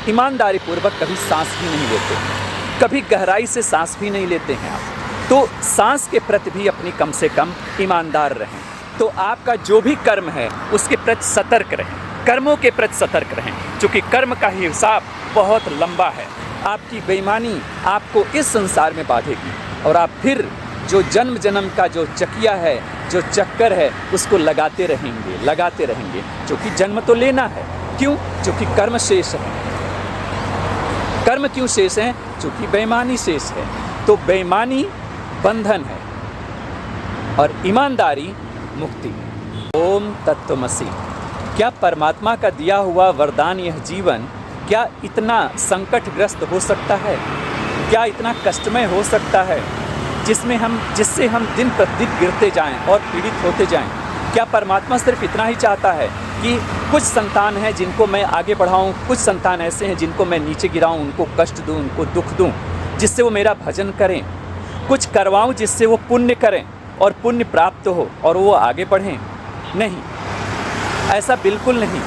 ईमानदारी पूर्वक कभी सांस भी नहीं लेते, कभी गहराई से सांस भी नहीं लेते हैं आप, तो सांस के प्रति भी अपनी कम से कम ईमानदार रहें। तो आपका जो भी कर्म है उसके प्रति सतर्क रहें, कर्मों के प्रति सतर्क रहें, क्योंकि कर्म का हिसाब बहुत लंबा है। आपकी बेईमानी आपको इस संसार में बांधेगी और आप फिर जो जन्म जन्म का जो चकिया है, जो चक्कर है, उसको लगाते रहेंगे, क्योंकि जन्म तो लेना है। क्यों? क्योंकि कर्म शेष है। कर्म क्यों शेष है? क्योंकि बेईमानी शेष है। तो बेईमानी बंधन है और ईमानदारी मुक्ति है। ओम तत्वमसि। क्या परमात्मा का दिया हुआ वरदान यह जीवन क्या इतना संकटग्रस्त हो सकता है? क्या इतना कष्टमय हो सकता है जिससे हम दिन प्रतिदिन गिरते जाएं और पीड़ित होते जाएं? क्या परमात्मा सिर्फ इतना ही चाहता है कि कुछ संतान हैं जिनको मैं आगे बढ़ाऊं, कुछ संतान ऐसे हैं जिनको मैं नीचे गिराऊं, उनको कष्ट दूं, उनको दुख दूं, जिससे वो मेरा भजन करें, कुछ करवाऊं जिससे वो पुण्य करें और पुण्य प्राप्त हो और वो आगे बढ़ें? नहीं, ऐसा बिल्कुल नहीं।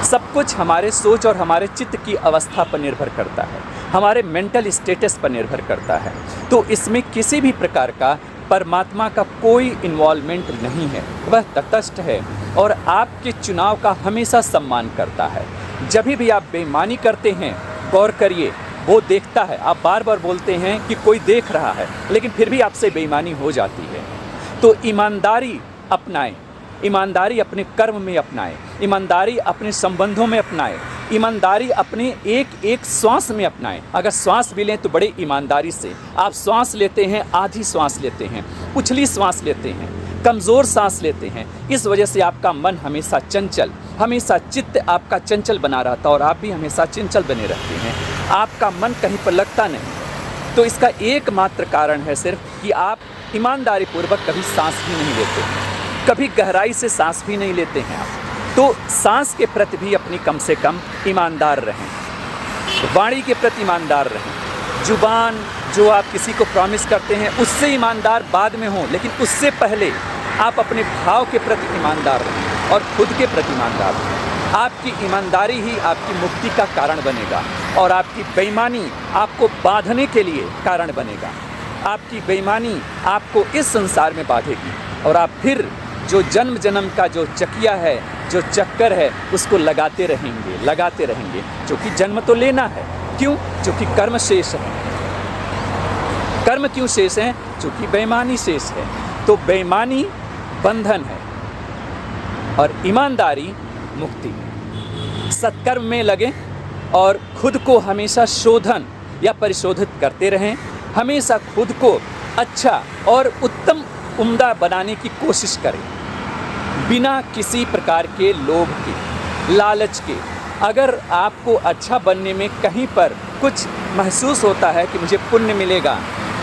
सब कुछ हमारे सोच और हमारे चित्त की अवस्था पर निर्भर करता है, हमारे मेंटल स्टेटस पर निर्भर करता है। तो इसमें किसी भी प्रकार का परमात्मा का कोई इन्वॉल्वमेंट नहीं है, वह तटस्थ है और आपके चुनाव का हमेशा सम्मान करता है। जब भी आप बेईमानी करते हैं, गौर करिए, वो देखता है। आप बार बार बोलते हैं कि कोई देख रहा है, लेकिन फिर भी आपसे बेईमानी हो जाती है। तो ईमानदारी अपनाएं, ईमानदारी अपने कर्म में अपनाएं, ईमानदारी अपने संबंधों में अपनाएं, ईमानदारी अपने एक एक श्वास में अपनाएं। अगर श्वास भी लें तो बड़े ईमानदारी से। आप श्वास लेते हैं, आधी श्वास लेते हैं, उछली श्वास लेते हैं, कमज़ोर सांस लेते हैं। इस वजह से आपका मन हमेशा चंचल, हमेशा चित्त आपका चंचल बना रहता और आप भी हमेशा चंचल बने रहते हैं। आपका मन कहीं पर लगता नहीं। तो इसका एकमात्र कारण है सिर्फ कि आप ईमानदारी पूर्वक कभी सांस भी नहीं लेते, कभी गहराई से सांस भी नहीं लेते हैं आप। तो सांस के प्रति भी अपनी कम से कम ईमानदार रहें, वाणी के प्रति ईमानदार रहें। जुबान जो आप किसी को प्रॉमिस करते हैं उससे ईमानदार बाद में हो, लेकिन उससे पहले आप अपने भाव के प्रति ईमानदार रहें और खुद के प्रति ईमानदार रहें। आपकी ईमानदारी ही आपकी मुक्ति का कारण बनेगा और आपकी बेईमानी आपको बांधने के लिए कारण बनेगा। आपकी बेईमानी आपको इस संसार में बांधेगी और आप फिर जो जन्म जन्म का जो चकिया है, जो चक्कर है, उसको लगाते रहेंगे, क्योंकि जन्म तो लेना है। क्यों? क्योंकि कर्म शेष है। कर्म क्यों शेष है? क्योंकि बेईमानी शेष है। तो बेईमानी बंधन है और ईमानदारी मुक्ति है। सत्कर्म में लगें और खुद को हमेशा शोधन या परिशोधित करते रहें। हमेशा खुद को अच्छा और उत्तम उम्दा बनाने की कोशिश करें, बिना किसी प्रकार के लोभ के, लालच के। अगर आपको अच्छा बनने में कहीं पर कुछ महसूस होता है कि मुझे पुण्य मिलेगा,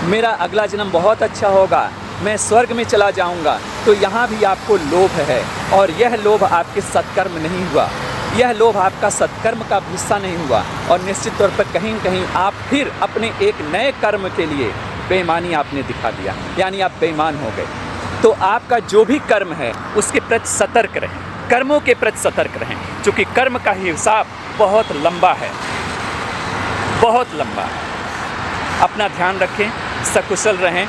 मेरा अगला जन्म बहुत अच्छा होगा, मैं स्वर्ग में चला जाऊंगा, तो यहाँ भी आपको लोभ है और यह लोभ आपके सत्कर्म नहीं हुआ, यह लोभ आपका सत्कर्म का हिस्सा नहीं हुआ और निश्चित तौर पर कहीं कहीं आप फिर अपने एक नए कर्म के लिए बेईमानी आपने दिखा दिया, यानी आप बेईमान हो गए। तो आपका जो भी कर्म है उसके प्रति सतर्क रहें, कर्मों के प्रति सतर्क रहें, क्योंकि कर्म का हिसाब बहुत लंबा है, बहुत लंबा है। अपना ध्यान रखें, सकुशल रहें।